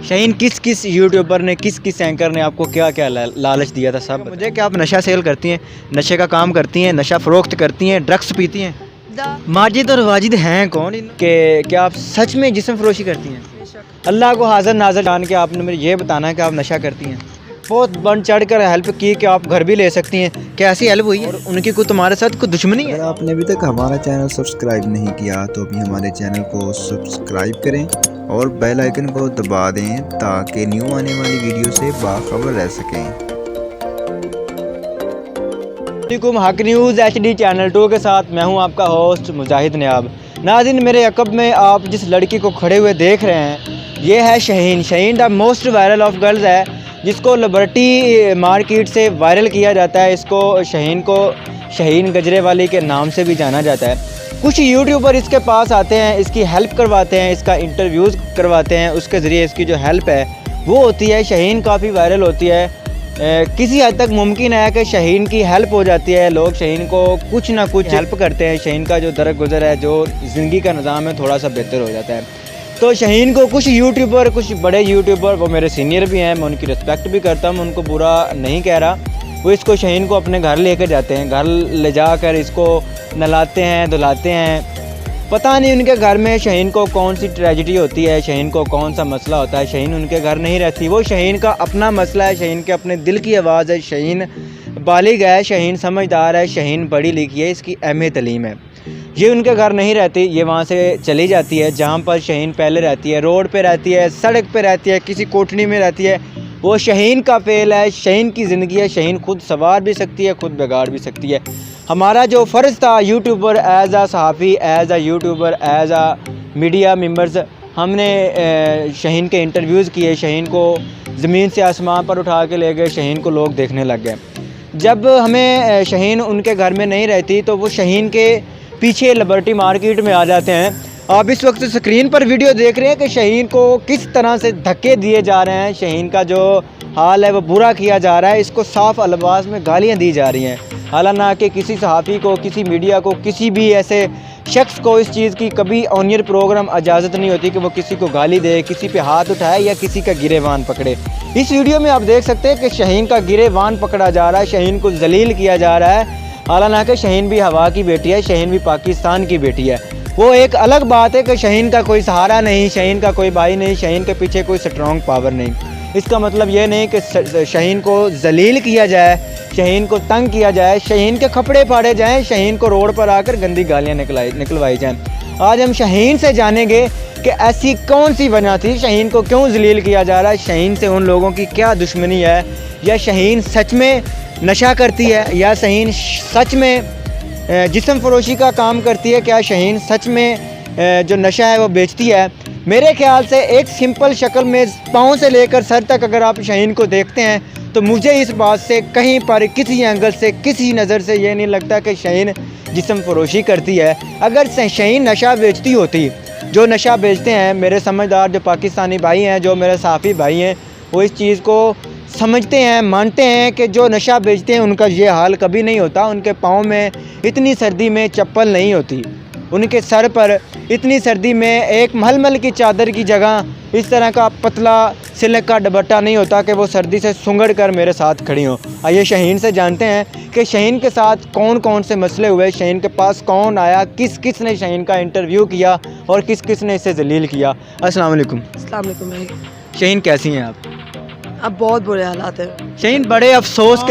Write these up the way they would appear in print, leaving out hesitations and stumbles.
शाहीन, किस किस यूट्यूबर ने, किस किस एंकर ने आपको क्या क्या लालच दिया था? सब मुझे, क्या आप नशा सेल करती हैं, नशे का काम करती हैं, नशा फ़रोख्त करती हैं, ड्रग्स पीती हैं? माजिद और वाजिद हैं कौन कि क्या आप सच में जिस्म फरोशी करती हैं? अल्लाह को हाज़िर नाज़िर जान के आपने मुझे ये बताना है कि आप नशा करती हैं। बहुत बढ़ चढ़ कर हेल्प की कि आप घर भी ले सकती हैं, कैसी हेल्प हुई है? और उनकी कोई तुम्हारे साथ कोई दुश्मनी है? अगर आपने अभी तक हमारा चैनल सब्सक्राइब नहीं किया तो अभी हमारे चैनल को सब्सक्राइब करें और बेल आइकन को दबा दें ताकि न्यू आने वाली वीडियो से बाखबर रह सकें। हक न्यूज़ HD चैनल 2 के साथ मैं हूं आपका होस्ट मुजाहिद नियाब। नाज़रीन, मेरे अकब में आप जिस लड़की को खड़े हुए देख रहे हैं, ये है Shaheen. Shaheen the most viral of girls है, जिसको लिबर्टी मार्केट से वायरल किया जाता है। इसको शाहीन को शाहीन गजरेवाली के नाम से भी जाना जाता है। कुछ यूट्यूबर इसके पास आते हैं, इसकी हेल्प करवाते हैं, इसका इंटरव्यूज़ करवाते हैं। उसके ज़रिए इसकी जो हेल्प है वो होती है। शाहीन काफ़ी वायरल होती है। किसी हद तक मुमकिन है कि शाहीन की हेल्प हो जाती है। लोग शाहीन को कुछ ना कुछ हेल्प करते हैं। शाहीन का जो दर गुज़र है, जो ज़िंदगी का निज़ाम है, थोड़ा सा बेहतर हो जाता है। तो शाहीन को कुछ यूट्यूबर, कुछ बड़े यूट्यूबर, वो मेरे सीनियर भी हैं, मैं उनकी रिस्पेक्ट भी करता हूँ, उनको बुरा नहीं कह रहा, वो इसको शाहीन को अपने घर लेकर जाते हैं। घर ले जाकर इसको नहलाते हैं, धुलाते हैं। पता नहीं उनके घर में शाहीन को कौन सी ट्रेजेडी होती है, शाहीन को कौन सा मसला होता है। शाहीन उनके घर नहीं रहती, वो शाहीन का अपना मसला है, शाहीन के अपने दिल की आवाज़ है। शाहीन बालिग है, शाहीन समझदार है, शाहीन पढ़ी लिखी है, इसकी अहम तलीम है। ये उनके घर नहीं रहती, ये वहाँ से चली जाती है जहाँ पर शाहीन पहले रहती है। रोड पे रहती है, सड़क पे रहती है, किसी कोठनी में रहती है। वो शाहीन का फेल है, शाहीन की ज़िंदगी है। शाहीन खुद सवार भी सकती है, खुद बिगाड़ भी सकती है। हमारा जो फ़र्ज़ था यूट्यूबर, एज़ आ सहाफ़ी, एज़ आ यूट्यूबर, एज़ आ मीडिया मेंबर्स, हमने शाहीन के इंटरव्यूज़ किए। शाहीन को ज़मीन से आसमान पर उठा के ले गए, शाहीन को लोग देखने लग गए। जब हमें शाहीन उनके घर में नहीं रहती तो वो शाहीन के पीछे लिबर्टी मार्केट में आ जाते हैं। आप इस वक्त स्क्रीन पर वीडियो देख रहे हैं कि शाहीन को किस तरह से धक्के दिए जा रहे हैं। शाहीन का जो हाल है वो बुरा किया जा रहा है। इसको साफ़ अल्फाज में गालियां दी जा रही हैं। हालांकि किसी सहाफ़ी को, किसी मीडिया को, किसी भी ऐसे शख्स को इस चीज़ की कभी ऑनियर प्रोग्राम इजाज़त नहीं होती कि वो किसी को गाली दे, किसी पे हाथ उठाए या किसी का गिरेबान पकड़े। इस वीडियो में आप देख सकते हैं कि शाहीन का गिरेबान पकड़ा जा रहा है, शाहीन को जलील किया जा रहा है। हालांकि शाहीन भी हवा की बेटी है, शाहीन भी पाकिस्तान की बेटी है। वो एक अलग बात है कि शाहीन का कोई सहारा नहीं, शाहीन का कोई भाई नहीं, शाहीन के पीछे कोई स्ट्रॉन्ग पावर नहीं। इसका मतलब ये नहीं कि शाहीन को जलील किया जाए, शाहीन को तंग किया जाए, शाहीन के कपड़े फाड़े जाएं, शाहीन को रोड पर आकर गंदी गालियाँ निकलवाई जाएं। आज हम शाहीन से जानेंगे कि ऐसी कौन सी वजह थी, शाहीन को क्यों जलील किया जा रहा है, शाहीन से उन लोगों की क्या दुश्मनी है, या शाहीन सच में नशा करती है, या शाहीन सच में जिस्म फरोशी का काम करती है, क्या शाहीन सच में जो नशा है वो बेचती है। मेरे ख्याल से एक सिंपल शक्ल में पाँव से लेकर सर तक अगर आप शाहीन को देखते हैं तो मुझे इस बात से कहीं पर, किसी एंगल से, किसी नज़र से ये नहीं लगता कि शाहीन जिस्म फरोशी करती है। अगर शाहीन नशा बेचती होती, जो नशा बेचते हैं मेरे समझदार जो पाकिस्तानी भाई हैं, जो मेरे सहाफ़ी भाई हैं, वो इस चीज़ को समझते हैं, मानते हैं कि जो नशा बेचते हैं उनका ये हाल कभी नहीं होता। उनके पाँव में इतनी सर्दी में चप्पल नहीं होती, उनके सर पर इतनी सर्दी में एक मलमल की चादर की जगह इस तरह का पतला सिल्क का दुपट्टा नहीं होता कि वो सर्दी से सुंगड़ कर मेरे साथ खड़ी हो। आइए शाहीन से जानते हैं कि शाहीन के साथ कौन कौन से मसले हुए, शाहीन के पास कौन आया, किस किस ने शाहीन का इंटरव्यू किया और किस किस ने इसे जलील किया। अस्सलाम वालेकुम। अस्सलाम वालेकुम। शाहीन, कैसी हैं आप? अब बहुत बुरे हालात हैं शाहीन। बड़े अफसोस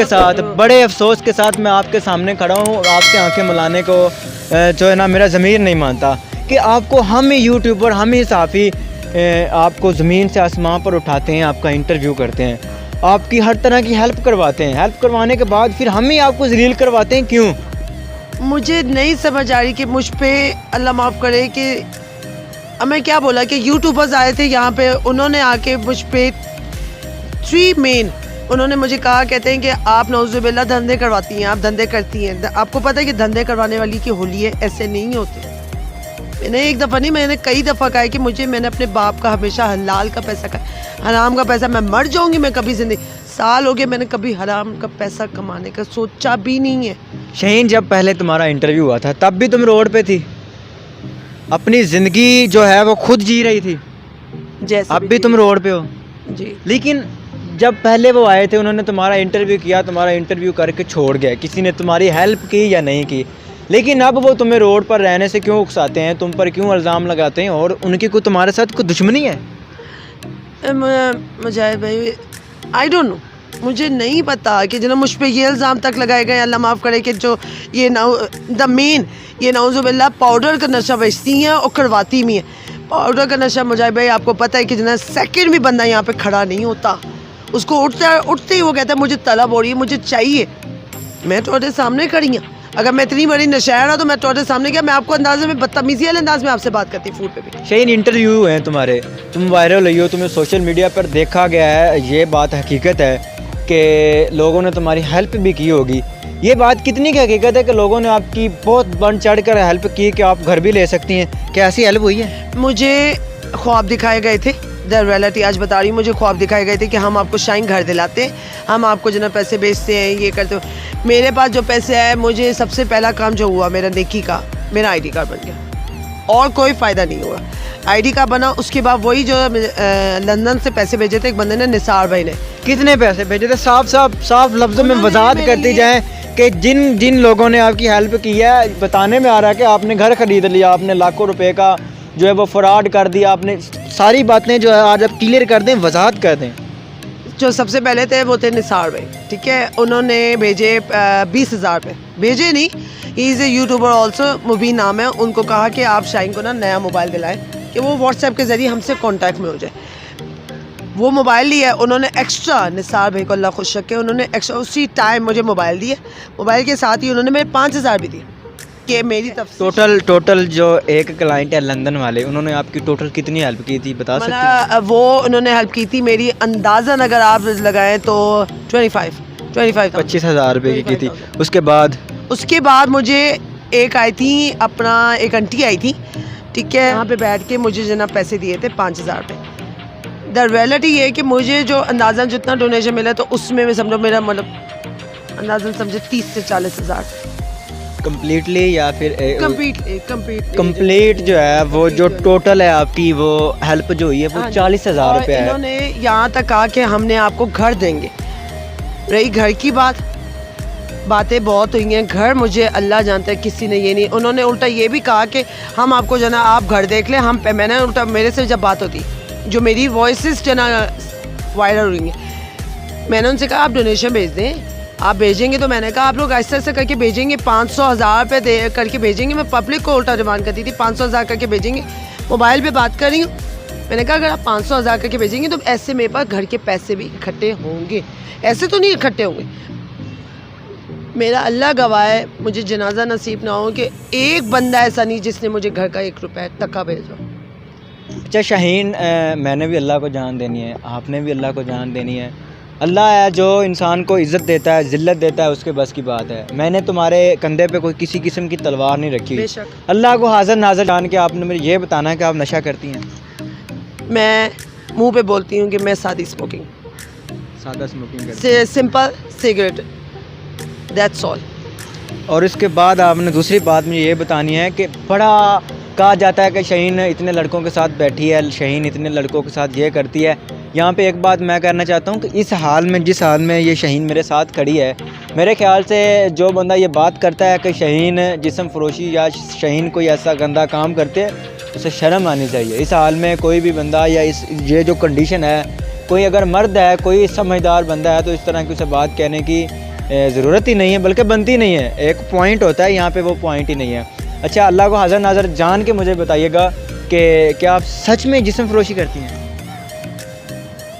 के साथ मैं आपके सामने खड़ा हूँ, आपसे आंखें मिलाने को जो है ना मेरा ज़मीर नहीं मानता कि आपको हम यूट्यूबर, हम ही सहाफ़ी आपको ज़मीन से आसमान पर उठाते हैं, आपका इंटरव्यू करते हैं, आपकी हर तरह की हेल्प करवाते हैं। हेल्प करवाने के बाद फिर हम ही आपको जलील करवाते हैं, क्यों? मुझे नहीं समझ आ रही कि मुझ पे अल्लाह माफ़ करे कि मैं क्या बोला कि यूट्यूबर्स आए थे यहाँ पे, उन्होंने आके मुझ पे 3 मेन उन्होंने मुझे कहा, कहते हैं कि आप नौजुबिल्ला धंधे करवाती हैं, आप धंधे करती हैं। आपको पता है कि धंधे करवाने वाली की होली है, ऐसे नहीं होते। मैंने एक दफ़ा नहीं, मैंने कई दफ़ा कहा है कि मैंने अपने बाप का हमेशा हलाल का पैसा खाया, हराम का पैसा, मैं मर जाऊंगी, मैं कभी जिंदगी, साल हो गए मैंने कभी हराम का पैसा कमाने का सोचा भी नहीं है। शाहीन, जब पहले तुम्हारा इंटरव्यू हुआ था तब भी तुम रोड पे थी, अपनी ज़िंदगी जो है वो खुद जी रही थी, जैसे अब भी तुम रोड पे हो। जी। लेकिन जब पहले वो आए थे उन्होंने तुम्हारा इंटरव्यू किया, तुम्हारा इंटरव्यू करके छोड़ गए, किसी ने तुम्हारी हेल्प की या नहीं की। लेकिन अब वो तुम्हें रोड पर रहने से क्यों उकसाते हैं, तुम पर क्यों इल्ज़ाम लगाते हैं, और उनकी कोई तुम्हारे साथ कोई दुश्मनी है? मुजाहिद भाई, आई डोंट नो, मुझे नहीं पता कि जना मुझ पे ये इल्ज़ाम तक लगाए गए, अल्लाह माफ़ करे, कि जो ये द मेन ये नाउज़ुबिल्लाह पाउडर का नशा बेचती हैं और करवाती भी हैं। पाउडर का नशा मुजाहिद भाई आपको पता है कि जना सेकंड भी बंदा यहाँ पे खड़ा नहीं होता, उसको उठते ही वो कहता है मुझे तलब हो रही है, मुझे चाहिए। मैं तुम्हारे सामने खड़ी हूँ, अगर मैं इतनी बड़ी नशायर हूँ तो मैं तुम्हारे सामने क्या, मैं आपको अंदाज़े में बदतमीज़ी वाले अंदाज में आपसे बात करती फ़ूड पे भी। शाहीन, इंटरव्यू हैं तुम्हारे, तुम वायरल हुई हो, तुम्हें सोशल मीडिया पर देखा गया है, ये बात हकीकत है कि लोगों ने तुम्हारी हेल्प भी की होगी। ये बात कितनी की हकीकत है कि लोगों ने आपकी बहुत बढ़ चढ़ कर हेल्प की कि आप घर भी ले सकती हैं? क्या ऐसी हेल्प हुई है? मुझे ख्वाब दिखाए गए थे, द रियलिटी आज बता रही हूँ, मुझे ख्वाब दिखाए गए थे कि हम आपको शाइन घर दिलाते हैं, हम आपको जो ना पैसे बेचते हैं, ये करते हो। मेरे पास जो पैसे आए, मुझे सबसे पहला काम जो हुआ मेरा नेकी का, मेरा आईडी कार्ड बन गया और कोई फ़ायदा नहीं हुआ। आईडी कार्ड बना, उसके बाद वही जो लंदन से पैसे भेजे थे एक बंदे ने, निसार भाई ने। कितने पैसे भेजे थे? साफ लफ्ज़ों में वजाहत करती जाए कि जिन जिन लोगों ने आपकी हेल्प की है, बताने में आ रहा है कि आपने घर ख़रीद लिया, आपने लाखों रुपए का जो है वो फ्रॉड कर दिया, आपने सारी बातें जो है आज आप क्लियर कर दें, वजाहत कर दें। जो सबसे पहले थे वो थे निसार भाई, ठीक है, उन्होंने भेजे 20,000 रुपये, भेजे नहीं, he is a YouTuber also, Mubeen नाम है। उनको कहा कि आप शाहीन को ना नया मोबाइल दिलाएं कि वो व्हाट्सएप के ज़रिए हमसे कांटेक्ट में हो जाए। वो मोबाइल लिया, उन्होंने एक्स्ट्रा, निसार भाई को अल्लाह खुश रखे, उन्होंने एक्स्ट्रा उसी टाइम मुझे मोबाइल दिए, मोबाइल के साथ ही उन्होंने मेरे 5,000 भी दिए कि मेरी तरफ टोटल जो एक क्लाइंट है लंदन वाले, उन्होंने आपकी टोटल कितनी हेल्प की थी, बता सकते हैं? वो उन्होंने हेल्प की थी मेरी अंदाज़न अगर आप लगाएं तो 25,000 रुपये की थी। उसके बाद मुझे एक आई थी, अपना एक आंटी आई थी, ठीक है, यहाँ पे बैठ के मुझे जो ना पैसे दिए थे 5,000 रुपये। द रियलिटी ये है कि मुझे जो अंदाज़न जितना डोनेशन मिला तो उसमें मैं समझो मेरा मतलब अंदाज़न समझे 30 से 40,000 कम्प्लीटली, या फिर कंप्लीट जो है वो जो टोटल है आपकी वो हेल्प जो हुई है वो 40,000 रुपये है। इन्होंने यहाँ तक कहा कि हमने आपको घर देंगे। रही घर की बातें बहुत हुई हैं, घर मुझे अल्लाह जानता है, किसी ने ये नहीं, उन्होंने उल्टा ये भी कहा कि हम आपको जो ना आप घर देख लें, मैंने उल्टा, मेरे से जब बात होती जो मेरी वॉइसेस जो ना वायरल हुई हैं, मैंने उनसे कहा आप डोनेशन भेज दें, आप भेजेंगे तो मैंने कहा आप लोग ऐसे ऐसे करके भेजेंगे, 500,000 रुपये दे करके भेजेंगे। मैं पब्लिक को उल्टा डिमांड करती थी 500,000 करके भेजेंगे, मोबाइल पे बात कर रही हूँ। मैंने कहा अगर आप 500,000 करके भेजेंगे तो ऐसे मेरे पास घर के पैसे भी इकट्ठे होंगे, ऐसे तो नहीं इकट्ठे होंगे। मेरा अल्लाह गवाह है, मुझे जनाजा नसीब ना हो कि एक बंदा ऐसा नहीं जिसने मुझे घर का 1 रुपया तक का भेजा। अच्छा शाहीन, मैंने भी अल्लाह को जान देनी है, आपने भी अल्लाह को जान देनी है। अल्लाह है जो इंसान को इज़्ज़त देता है, ज़िल्लत देता है, उसके बस की बात है। मैंने तुम्हारे कंधे पे कोई किसी किस्म की तलवार नहीं रखी। अल्लाह को हाज़िर नाज़िर जान के आपने मुझे ये बताना है कि आप नशा करती हैं। मैं मुंह पे बोलती हूँ कि मैं सादा smoking simple cigarette, that's all. और इसके बाद आपने दूसरी बात मुझे ये बतानी है कि बड़ा कहा जाता है कि शाहीन इतने लड़कों के साथ बैठी है, शाहीन इतने लड़कों के साथ ये करती है। यहाँ पे एक बात मैं करना चाहता हूँ कि इस हाल में, जिस हाल में ये शाहीन मेरे साथ खड़ी है, मेरे ख्याल से जो बंदा ये बात करता है कि शाहीन जिस्म फरोशी या शाहीन कोई ऐसा गंदा काम करते हैं, उसे शर्म आनी चाहिए। इस हाल में कोई भी बंदा या ये जो कंडीशन है, कोई अगर मर्द है, कोई समझदार बंदा है तो इस तरह की उसे बात कहने की ज़रूरत ही नहीं है, बल्कि बनती नहीं है। एक पॉइंट होता है, यहाँ पे वो पॉइंट ही नहीं है। अच्छा, अल्लाह को हाज़िर नाज़िर जान के मुझे बताइएगा कि क्या आप सच में जिस्म फरोशी करती हैं?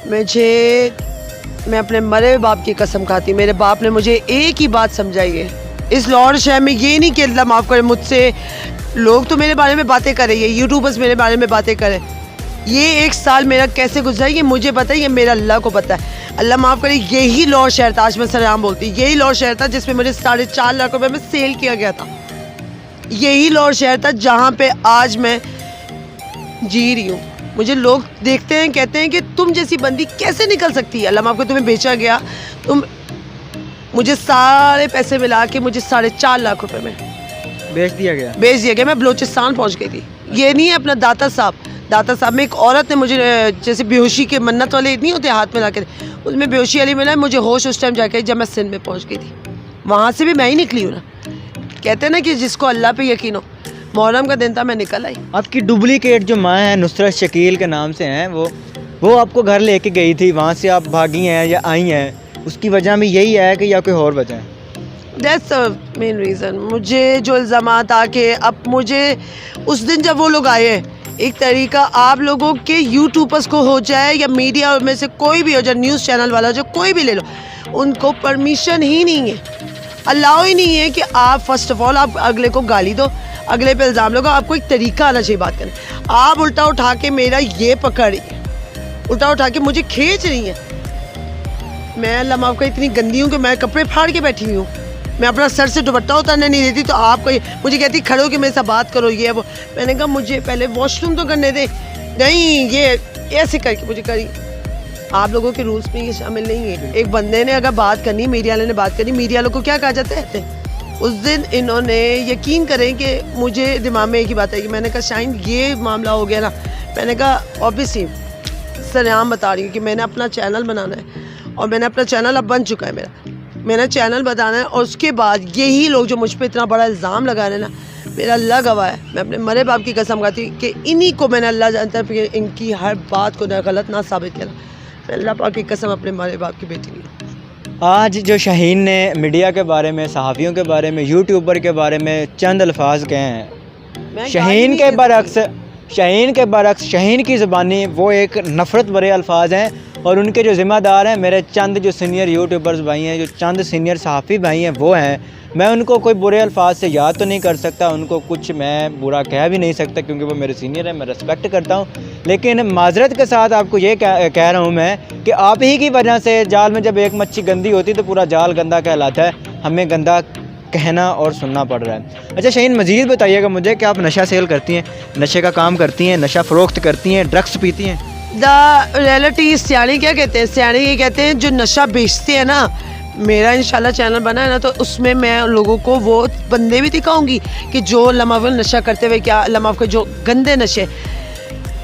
मैं अपने मरे हुए बाप की कसम खाती, मेरे बाप ने मुझे एक ही बात समझाई है इस लाहौर शहर में, ये नहीं कि अल्लाह माफ़ करे मुझसे लोग तो मेरे बारे में बातें करें, ये यूट्यूबर्स मेरे बारे में बातें करें, ये 1 साल मेरा कैसे गुजरा ये मुझे पता है, ये मेरा अल्लाह को पता है। अल्लाह माफ़ करे, यही लाहौर शहर था, आज मैं सरेआम बोलती, यही लाहौर शहर था जिसमें मुझे 4.5 लाख रुपए में सेल किया गया था। यही लाहौर शहर था जहाँ पे आज मैं जी रही हूँ। मुझे लोग देखते हैं, कहते हैं कि तुम जैसी बंदी कैसे निकल सकती है, अल्लाह माफ़ करे, तुम्हें बेचा गया, मुझे सारे पैसे मिला के मुझे 4.5 लाख रुपए में बेच दिया गया। मैं बलोचिस्तान पहुँच गई थी। ये नहीं है अपना दाता साहब, दाता साहब में एक औरत ने मुझे जैसे बेहोशी के मन्नत वाले नहीं होते हाथ में ला के, उसमें बेहोशी वाली मिला, मुझे होश उस टाइम जाके जब मैं सिंध में पहुंच गई थी। वहाँ से भी मैं ही निकली हूँ ना। कहते हैं ना कि जिसको अल्लाह पे यकीन हो, मुहर्रम का दिन था, मैं निकल आई। आपकी डुप्लीकेट जो माँ है नुसरत शकील के नाम से हैं, वो आपको घर लेके गई थी, वहाँ से आप भागी हैं या आई हैं, उसकी वजह में यही है कि या कोई और वजह है? That's the main reason. मुझे जो इल्ज़ामात आके अब मुझे उस दिन जब वो लोग आए, एक तरीका आप लोगों के यूट्यूबर्स को हो जाए या मीडिया में से कोई भी हो जाए, न्यूज़ चैनल वाला जो कोई भी ले लो, उनको परमिशन ही नहीं है, अलाउ ही नहीं है कि आप फर्स्ट ऑफ ऑल आप अगले को गाली दो, अगले पे इल्ज़ाम लगाओ। आपको एक तरीका आना चाहिए बात करने। आप उल्टा उठा के मेरा ये पकड़, उल्टा उठा के मुझे खींच रही है। मैं अल्लाह माफ़ का इतनी गंदी हूँ कि मैं कपड़े फाड़ के बैठी हुई हूँ, मैं अपना सर से दुपट्टा उतारने नहीं देती, तो आप मुझे कहती खड़ो कि मेरे साथ बात करो, ये वो। मैंने कहा मुझे पहले वॉशरूम तो करने दे, नहीं ये ऐसे करके मुझे करी। आप लोगों के रूल्स में ये शामिल नहीं है। एक बंदे ने अगर बात करनी, मीडिया वाले ने बात करनी, मीडिया वालों को क्या कहा जाता है? उस दिन इन्होंने यकीन करें कि मुझे दिमाग में एक ही बात आई कि मैंने कहा शाइन ये मामला हो गया ना। मैंने कहा ऑब्वियसली सरेआम बता रही हूँ कि मैंने अपना चैनल बनाना है और मैंने अपना चैनल अब बन चुका है, मैंने चैनल बताना है। और उसके बाद यही लोग जो मुझ पर इतना बड़ा इल्ज़ाम लगा रहे हैं ना, मेरा अल्लाह गवाह है, मैं अपने मरे बाप की कसम खाती कि इन्हीं को मैंने, अल्लाह जानता है कि इनकी हर बात को ना गलत ना साबित किया। मैं अल्लाह पाक की कसम अपने मरे बाप की बेटी नहीं। आज जो शाहीन ने मीडिया के बारे में, सहाफ़ियों के बारे में, यूट्यूबर के बारे में चंद अल्फाज कहे हैं, शाहीन के बरक्स शाहीन की ज़बानी वो एक नफ़रत भरे अल्फाज हैं। और उनके जो ज़िम्मेदार हैं मेरे चंद जो सीनियर यूट्यूबर्स भाई हैं, जो चंद सीनियर सहाफ़ी भाई हैं, वो हैं। मैं उनको कोई बुरे अल्फाज से याद तो नहीं कर सकता, उनको कुछ मैं बुरा कह भी नहीं सकता क्योंकि वो मेरे सीनियर हैं, मैं रिस्पेक्ट करता हूँ। लेकिन माजरत के साथ आपको ये कह रहा हूँ मैं कि आप ही की वजह से जाल में जब एक मच्छी गंदी होती तो पूरा जाल गंदा कहलाता है। हमें गंदा कहना और सुनना पड़ रहा है। अच्छा शाहीन, मज़ीद बताइएगा मुझे कि आप नशा सेल करती हैं, नशे का काम करती हैं, नशा फ़रोख्त करती हैं, ड्रग्स पीती हैं? द रियलिटी सियाणी क्या कहते हैं? सियाणी ये कहते हैं जो नशा बेचते हैं ना। मेरा इंशाल्लाह चैनल बना है ना, तो उसमें मैं लोगों को वो बंदे भी दिखाऊंगी कि जो लमावल नशा करते हुए, क्या लमाव के जो गंदे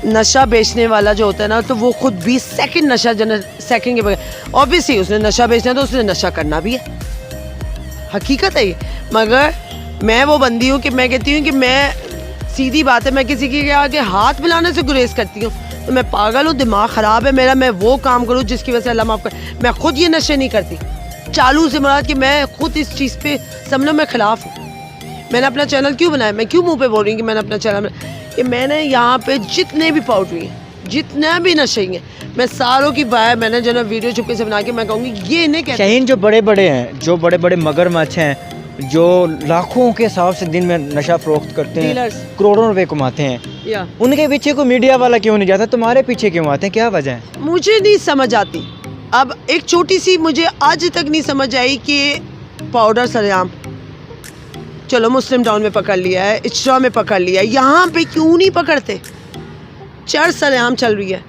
नशा बेचने वाला जो होता है ना, तो वो खुद 20 सेकंड नशा सेकंड के बगैर, ऑब्वियसली उसने नशा बेचना है तो उसने नशा करना भी है, हकीकत है ये। मगर मैं वो बंदी हूँ कि मैं कहती हूँ कि मैं, सीधी बात है, मैं किसी के आगे हाथ मिलाने से गुरेज करती हूँ तो मैं पागल हूँ, दिमाग ख़राब है मेरा। मैं वो काम करूँ जिसकी वजह से अल्लाह माफ़ कर। मैं खुद ये नशे नहीं करती, चालू से मुराद कि मैं खुद इस चीज़ पे समझो मैं ख़िलाफ़ हूँ। मैंने अपना चैनल क्यों बनाया? मैं क्यों मुंह पे बोल रही हूँ कि मैंने अपना चैनल बनाया? कि मैंने यहाँ पे जितने भी पाउडरी हैं, जितना भी नशे हैं, मैं सारों की बाय मैंने जो ना वीडियो चुपके से बना के मैं कहूँगी ये इन्हें कहते हैं। शाहीन, जो बड़े बड़े हैं, जो बड़े बड़े मगरमच्छ हैं, जो लाखों के हिसाब से दिन में नशा फ़रोख्त करते हैं, करोड़ों रुपए कमाते हैं, उनके पीछे कोई मीडिया वाला क्यों नहीं जाता? तुम्हारे पीछे क्यों आते हैं? क्या वजह है? मुझे नहीं समझ आती। अब एक छोटी सी मुझे आज तक नहीं समझ आई कि पाउडर सरेआम, चलो मुस्लिम टाउन में पकड़ लिया है, इचरा में पकड़ लिया है, यहाँ पे क्यों नहीं पकड़ते? चर सरेआम चल रही है,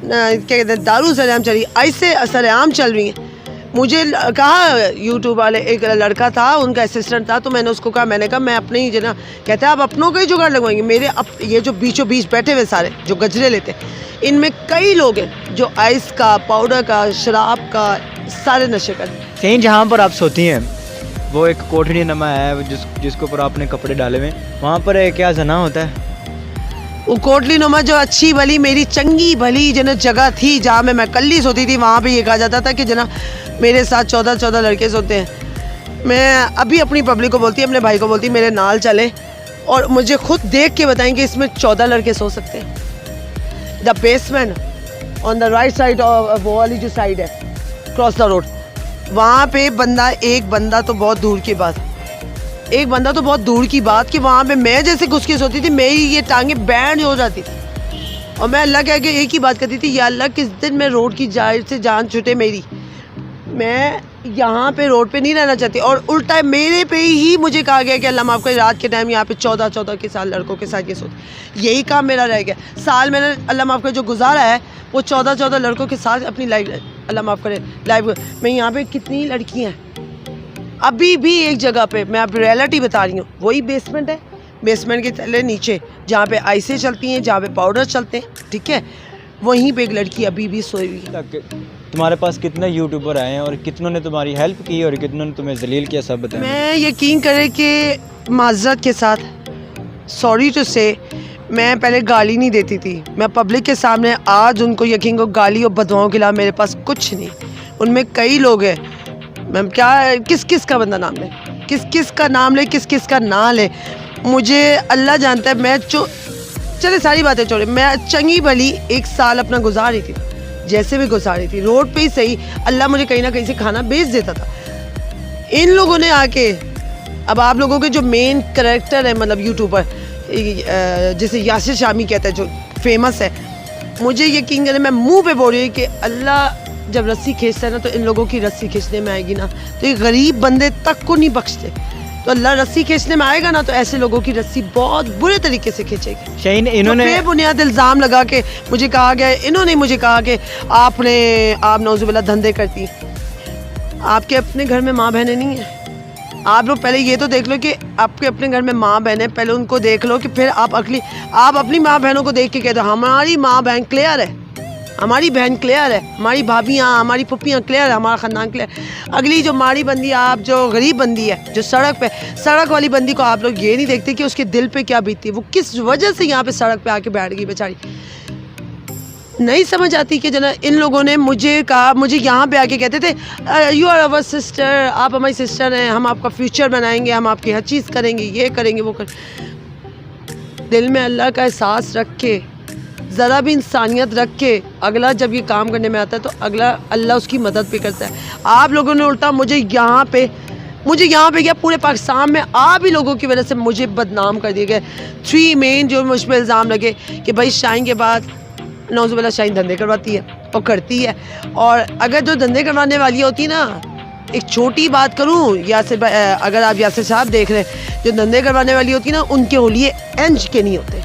क्या कहते हैं, दारू सरेआम चल रही है, ऐसे सरेआम चल रही है। मुझे कहा यूट्यूब वाले, एक लड़का था उनका असिस्टेंट था, तो मैंने उसको कहा, मैंने कहा मैं अपने ही जना, कहते हैं आप अपनों का ही जुगाड़ लगवाएंगे। मेरे ये जो बीचों बीच बैठे हुए सारे जो गजरे लेते हैं, इनमें कई लोग हैं जो आइस का, पाउडर का, शराब का, सारे नशे करते हैं। शाहीन, जहाँ पर आप सोती हैं वो एक कोठड़ी नमा है जिसके ऊपर आपने कपड़े डाले हुए, वहाँ पर क्या जना होता है? वो कोटली नुमा जो अच्छी भली मेरी चंगी भली जना जगह थी जहाँ मैं कल्ली सोती थी, वहाँ पे ये कहा जाता था कि जना मेरे साथ 14 लड़के सोते हैं। मैं अभी अपनी पब्लिक को बोलती, अपने भाई को बोलती मेरे नाल चले और मुझे खुद देख के बताएं कि इसमें 14 लड़के सो सकते हैं। The basement on the right side, वो वाली जो साइड है क्रॉस द रोड, वहाँ पे एक बंदा तो बहुत दूर की बात, एक बंदा तो बहुत दूर की बात कि वहाँ पे मैं जैसे घुस के सोती थी, मेरी ये टांगे बैंड हो जाती थी और मैं अल्लाह के आगे एक ही बात करती थी, या अल्लाह किस दिन मैं रोड की से जान छूटे मेरी, मैं यहाँ पे रोड पे नहीं रहना चाहती। और उल्टा मेरे पे ही मुझे कहा गया कि अल्लाह माफ़ करे, रात के टाइम यहाँ पे 14 के साथ लड़कों के साथ ये सोते, यही काम मेरा रह गया। साल मैंने अल्लाह माफ़ करे जो गुजारा है वो 14 लड़कों के साथ अपनी लाइफ, अल्लाह माफ़ करे लाइफ में। यहाँ पे कितनी लड़कियाँ हैं अभी भी एक जगह पे, मैं अब रियलिटी बता रही हूँ, वही बेसमेंट है, बेसमेंट के तले नीचे जहाँ पे आइसें चलती हैं, जहाँ पे पाउडर चलते हैं, ठीक है, वहीं पे एक लड़की अभी भी सोई हुई है। तुम्हारे पास कितने यूट्यूबर आए हैं और कितनों ने तुम्हारी हेल्प की और कितनों ने तुम्हें जलील किया, सब बताएं। मैं यकीन करें कि माज़रत के साथ, सॉरी टू से, मैं पहले गाली नहीं देती थी। मैं पब्लिक के सामने आज उनको यकीन को गाली और बदुआओं के अलावा मेरे पास कुछ नहीं। उनमें कई लोग हैं, मैं क्या किस किस का बंदा नाम ले, किस किस का नाम ले, किस किस का ना ले, मुझे अल्लाह जानता है। मैं चले सारी बातें छोड़े, मैं चंगी भली 1 साल अपना गुजार रही थी, जैसे भी गुजारी थी, रोड पे ही सही, अल्लाह मुझे कहीं ना कहीं से खाना बेच देता था। इन लोगों ने आके, अब आप लोगों के जो मेन कैरेक्टर है, मतलब यूट्यूबर जिसे यासिर शामी कहता है, जो फेमस है, मुझे यकीन करें मैं मुंह पे बोल रही हूँ कि अल्लाह जब रस्सी खींचता है ना, तो इन लोगों की रस्सी खींचने में आएगी ना, तो ये गरीब बंदे तक को नहीं बख्शते। तो अल्लाह रस्सी खींचने में आएगा ना, तो ऐसे लोगों की रस्सी बहुत बुरे तरीके से खींचेगी। शाहीन, इन्होंने तो बेबुनियाद इल्ज़ाम लगा के मुझे कहा गया, इन्होंने मुझे कहा कि आप नौजुबिल्लाह धंधे करती। आपके अपने घर में माँ बहनें नहीं हैं? आप लोग पहले ये तो देख लो कि आपके अपने घर में माँ बहन है, पहले उनको देख लो कि फिर आप अपनी माँ बहनों को देख के कहते हो हमारी माँ बहन क्लियर है, हमारी बहन क्लियर है, हमारी भाभियाँ, हमारी पुप्पियाँ क्लियर है, हमारा ख़ानदान क्लियर। अगली जो माड़ी बंदी है, आप जो गरीब बंदी है, जो सड़क वाली बंदी को आप लोग ये नहीं देखते कि उसके दिल पे क्या बीतती है, वो किस वजह से यहाँ पे सड़क पे आके बैठ गई बेचारी। नहीं समझ आती कि जना इन लोगों ने मुझे कहा, मुझे यहाँ पे आके कहते थे यू आर अवर सिस्टर, आप हमारी सिस्टर हैं, हम आपका फ्यूचर बनाएंगे, हम आपकी हर चीज़ करेंगे, ये करेंगे, वो दिल में अल्लाह का एहसास रख के, ज़रा भी इंसानियत रख के अगला जब ये काम करने में आता है तो अगला अल्लाह उसकी मदद भी करता है। आप लोगों ने उल्टा मुझे यहाँ पे क्या पूरे पाकिस्तान में आप ही लोगों की वजह से मुझे बदनाम कर दिए गए। 3 मेन जो मुझ पर इल्ज़ाम लगे कि भाई शाहीन के बाद नौजुबिल्लाह शाहीन धंधे करवाती है और करती है। और अगर जो धंधे करवाने वाली होती ना, एक छोटी बात करूँ, यासिर अगर आप यासिर साहब देख रहे हैं, जो धंधे करवाने वाली होती ना, उनके होलिये इंच के नहीं होते,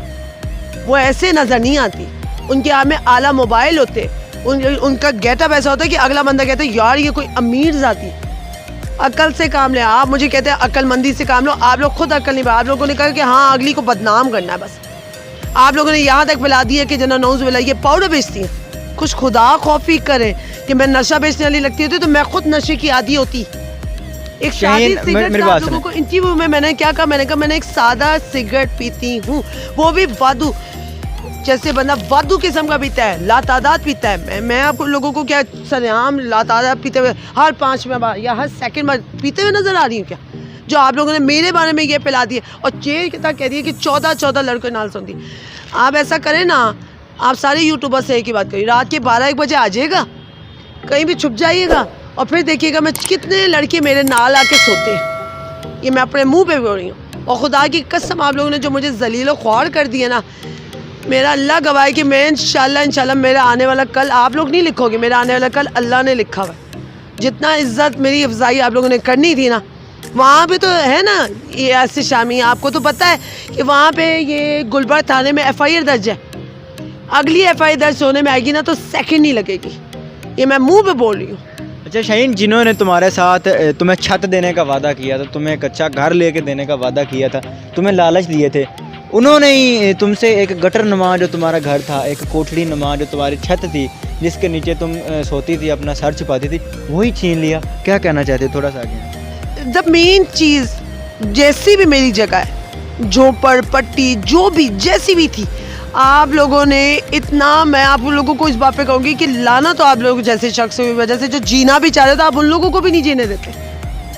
वो ऐसे नज़र नहीं आती, उनके हाथ में आला मोबाइल होते, उनका गेटअप ऐसा होता है कि अगला बंदा कहता है यार ये कोई अमीर जाती। अकल से काम ले। आप मुझे कहते हैं अक्लमंदी से काम लो, आप लोग खुद अकल नहीं, आप लोगों ने कहा कि हाँ अगली को बदनाम करना है बस। आप लोगों ने यहाँ तक फैला दी है कि जना नौजुबिल्लाह ये पाउडर बेचती हैं। कुछ खुदा खौफी करें कि मैं नशा बेचने वाली लगती होती तो मैं खुद नशे की आदी होती। एक शाहीन, मेरी बात लोगों को इंटरव्यू में मैंने क्या कहा, मैंने कहा मैंने एक सादा सिगरेट पीती हूँ, वो भी वादू, जैसे बंदा वादू किस्म का पीता है, लातादाद पीता है। मैं आपको लोगों को क्या सरेआम लातादाद पीते हुए हर 5वें बार या हर सेकंड बार पीते हुए नजर आ रही हूँ क्या? जो आप लोगों ने मेरे बारे में ये फैला दिए और चेयर के तक कह दिए कि 14 लड़के नाल सुनती। आप ऐसा करें ना, आप सारे यूट्यूबर से एक ही बात करिए, रात के 12-1 बजे आ जाइएगा, कहीं भी छुप जाइएगा और फिर देखिएगा मैं कितने लड़के मेरे नाल आके सोते हैं। ये मैं अपने मुँह पे बोल रही हूँ और खुदा की कसम आप लोगों ने जो मुझे जलीलो ख्वार कर दिए ना, मेरा अल्लाह गवाह कि मैं इंशाल्लाह मेरा आने वाला कल आप लोग नहीं लिखोगे, मेरा आने वाला कल अल्लाह ने लिखा हुआ। जितना इज्जत मेरी अफजाई आप लोगों ने करनी थी ना, वहाँ पे तो है ना ये ऐसे शामी, आपको तो पता है कि वहाँ पे ये गुलबर्ग थाने में FIR दर्ज है। अगली FIR दर्ज होने में आएगी ना तो सेकंड नहीं लगेगी, ये मैं मुंह पे बोल रही हूँ। अच्छा शाहीन, जिन्होंने तुम्हारे साथ तुम्हें छत देने का वादा किया था, तुम्हें एक अच्छा घर लेके देने का वादा किया था, तुम्हें लालच दिए थे, उन्होंने ही तुमसे एक गटर नुमा जो तुम्हारा घर था, एक कोठड़ी नुमा जो तुम्हारी छत थी, जिसके नीचे तुम सोती थी, अपना सर छुपाती थी, वही छीन लिया। क्या कहना चाहते हो, थोड़ा सा आगे? द मेन चीज़, जैसी भी मेरी जगह है, झोपड़ पट्टी जो भी जैसी भी थी, आप लोगों ने इतना, मैं आप लोगों को इस बात पे कहूँगी कि लाना तो आप लोग जैसे शख्स की वजह से जो जीना भी चाह रहे थे, आप उन लोगों को भी नहीं जीने देते।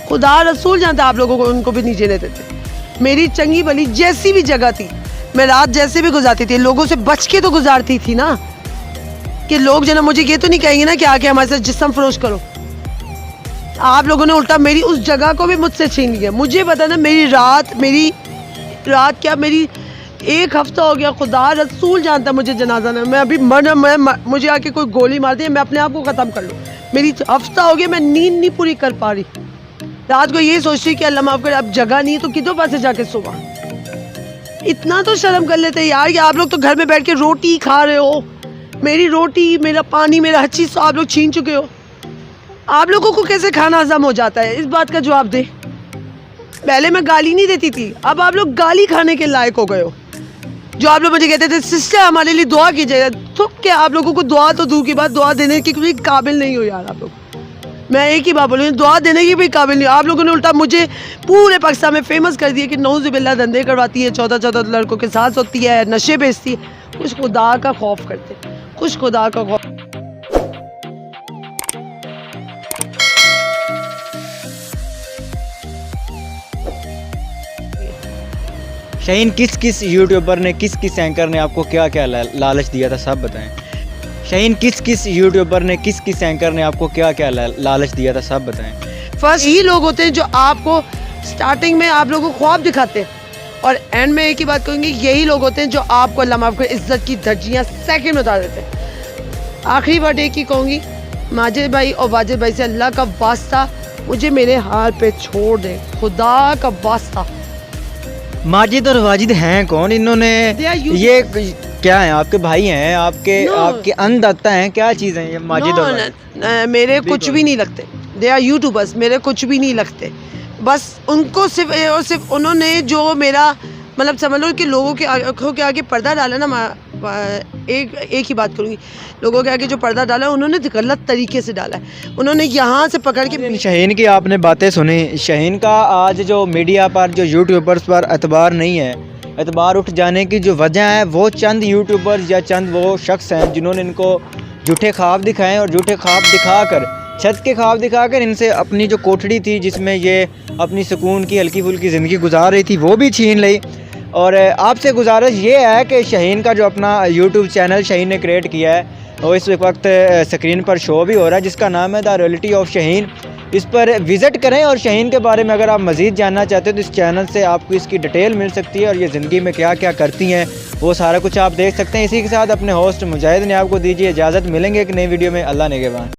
खुदा रसूल जानते आप लोगों को, उनको भी नहीं जीने देते। मेरी चंगी भली जैसी भी जगह थी, मैं रात जैसे भी गुजारती थी, लोगों से बच के तो गुजारती थी ना, कि लोग जो ना मुझे ये तो नहीं कहेंगे ना कि आके हमारे साथ जिस्म फरोश करो। आप लोगों ने उल्टा मेरी उस जगह को भी मुझसे छीन लिया। मुझे पता ना मेरी रात क्या, मेरी 1 हफ्ता हो गया, खुदा रसूल जानता मुझे जनाजा ना, मैं अभी मुझे आके कोई गोली मार दी, मैं अपने आप को ख़त्म कर लूँ। मेरी हफ्ता हो गया, मैं नींद नहीं पूरी कर पा रही। रात को ये सोचती कि अल्लाह माफ़ करे, अब जगह नहीं तो किधर पास से जाके सोवा। इतना तो शर्म कर लेते यार कि आप लोग तो घर में बैठ के रोटी खा रहे हो, मेरी रोटी, मेरा पानी, मेरा हर चीज़ तो आप लोग छीन चुके हो। आप लोगों को कैसे खाना हजम हो जाता है, इस बात का जवाब दे। पहले मैं गाली नहीं देती थी, अब आप लोग गाली खाने के लायक हो गए हो। जो आप लोग मुझे कहते थे सिस्टर हमारे लिए दुआ कीजिएगा, तो क्या आप लोगों को दुआ तो दूर की बात, दुआ देने की कोई काबिल नहीं हो यार आप लोग। मैं एक ही बात बोलूँ, दुआ देने की भी काबिल नहीं हो आप लोगों ने। उल्टा मुझे पूरे पाकिस्तान में फेमस कर दिया कि नौजुबिल्लाह धंधे करवाती है, 14-14 लड़कों के साथ होती है, नशे बेचती है। कुछ खुदा का खौफ करते, कुछ खुदा का खौफ। शाहीन, किस किस यूट्यूबर ने, किस किस एंकर ने आपको क्या क्या लालच दिया था, सब बताएं। शाहीन, किस किस यूट्यूबर ने, किस किस एंकर ने आपको क्या क्या लालच दिया था, सब बताएं। फर्स्ट यही लोग होते हैं जो आपको स्टार्टिंग में आप लोगों को ख्वाब दिखाते हैं, और एंड में एक ही बात कहूँगी, यही लोग होते हैं जो आपको अल्लाह माफ़ करे इज़्ज़त की धज्जियाँ सेकंड में उतार देते हैं। आखिरी वर्ड एक ही कहूँगी, माजिद भाई और वाजिद भाई से अल्लाह का वास्ता मुझे मेरे हाल पे छोड़ दे, खुदा का वास्ता। माजिद और वाजिद हैं कौन? इन्होंने ये क्या है? आपके भाई हैं? आपके अंधदाता हैं? क्या चीज़ है ये माजिद और वाजिद? मेरे कुछ भी नहीं लगते, दे आर यूट्यूबर्स, मेरे कुछ भी नहीं लगते। बस उनको सिर्फ और सिर्फ उन्होंने जो मेरा मतलब समझ लो कि लोगों के आंखों के आगे पर्दा डाला ना, एक ही बात करूँगी, लोगों के आगे जो पर्दा डाला उन्होंने गलत तरीके से डाला है। उन्होंने यहाँ से पकड़ के शाहीन की आपने बातें सुनी। शाहीन का आज जो मीडिया पर, जो यूट्यूबर्स पर एतबार नहीं है, एतबार उठ जाने की जो वजह है वो चंद यूट्यूबर्स या चंद वो शख्स हैं जिन्होंने इनको झूठे ख्वाब दिखाएं, और झूठे ख्वाब दिखाकर, छत के ख्वाब दिखाकर इनसे अपनी जो कोठड़ी थी जिसमें ये अपनी सुकून की हल्की फुल्की ज़िंदगी गुजार रही थी वो भी छीन ली। और आपसे गुजारिश ये है कि शाहीन का जो अपना यूट्यूब चैनल शाहीन ने क्रिएट किया है वो इस वक्त स्क्रीन पर शो भी हो रहा है, जिसका नाम है द रियलिटी ऑफ शाहीन। इस पर विज़िट करें, और शाहीन के बारे में अगर आप मज़ीद जानना चाहते हो तो इस चैनल से आपको इसकी डिटेल मिल सकती है, और ये ज़िंदगी में क्या क्या करती हैं वो सारा कुछ आप देख सकते हैं। इसी के साथ अपने होस्ट मुजाहिद ने आपको दीजिए इजाज़त। मिलेंगे एक नई वीडियो में। अल्लाह नेगेबान।